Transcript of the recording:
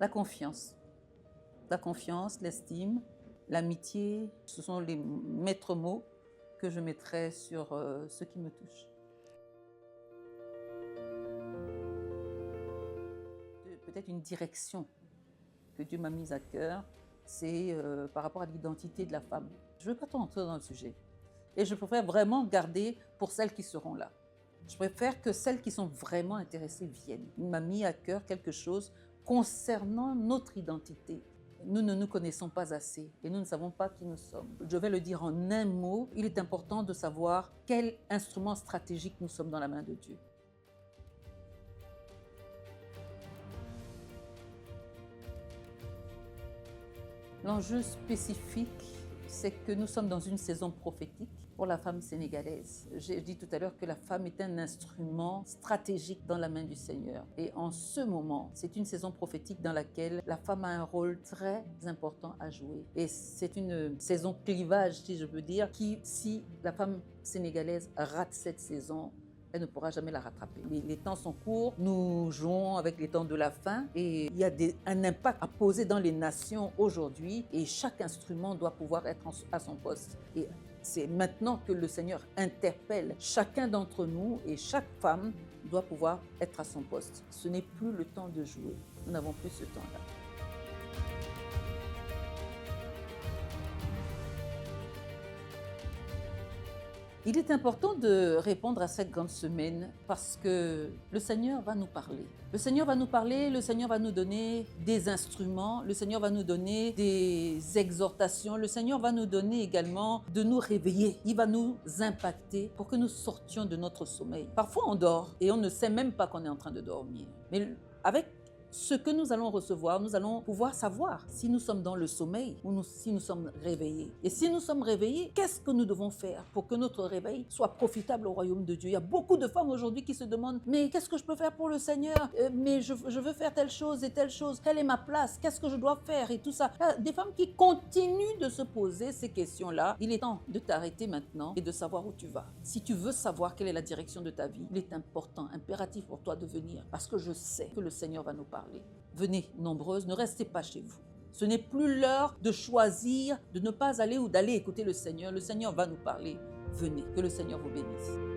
La confiance. La confiance, l'estime, l'amitié, ce sont les maîtres mots que je mettrai sur ce qui me touche. Peut-être une direction que Dieu m'a mise à cœur, c'est par rapport à l'identité de la femme. Je ne veux pas trop entrer dans le sujet. Et je préfère vraiment garder pour celles qui seront là. Je préfère que celles qui sont vraiment intéressées viennent. Il m'a mis à cœur quelque chose concernant notre identité. Nous ne nous connaissons pas assez et nous ne savons pas qui nous sommes. Je vais le dire en un mot, il est important de savoir quel instrument stratégique nous sommes dans la main de Dieu. L'enjeu spécifique, c'est que nous sommes dans une saison prophétique pour la femme sénégalaise. J'ai dit tout à l'heure que la femme est un instrument stratégique dans la main du Seigneur. Et en ce moment, c'est une saison prophétique dans laquelle la femme a un rôle très important à jouer. Et c'est une saison clivage, si je peux dire, qui, si la femme sénégalaise rate cette saison, elle ne pourra jamais la rattraper. Les temps sont courts, nous jouons avec les temps de la fin et il y a un impact à poser dans les nations aujourd'hui et chaque instrument doit pouvoir être à son poste. Et c'est maintenant que le Seigneur interpelle chacun d'entre nous et chaque femme doit pouvoir être à son poste. Ce n'est plus le temps de jouer, nous n'avons plus ce temps-là. Il est important de répondre à cette grande semaine parce que le Seigneur va nous parler. Le Seigneur va nous parler, le Seigneur va nous donner des instruments, le Seigneur va nous donner des exhortations, le Seigneur va nous donner également de nous réveiller. Il va nous impacter pour que nous sortions de notre sommeil. Parfois on dort et on ne sait même pas qu'on est en train de dormir. Mais avec ce que nous allons recevoir, nous allons pouvoir savoir si nous sommes dans le sommeil ou si nous sommes réveillés. Et si nous sommes réveillés, qu'est-ce que nous devons faire pour que notre réveil soit profitable au royaume de Dieu? Il y a beaucoup de femmes aujourd'hui qui se demandent « Mais qu'est-ce que je peux faire pour le Seigneur? Mais je veux faire telle chose et telle chose. Quelle est ma place? Qu'est-ce que je dois faire? » Et tout ça. Des femmes qui continuent de se poser ces questions-là. Il est temps de t'arrêter maintenant et de savoir où tu vas. Si tu veux savoir quelle est la direction de ta vie, il est important, impératif pour toi de venir parce que je sais que le Seigneur va nous parler. Venez nombreuses, ne restez pas chez vous. Ce n'est plus l'heure de choisir, de ne pas aller ou d'aller écouter le Seigneur. Le Seigneur va nous parler. Venez, que le Seigneur vous bénisse.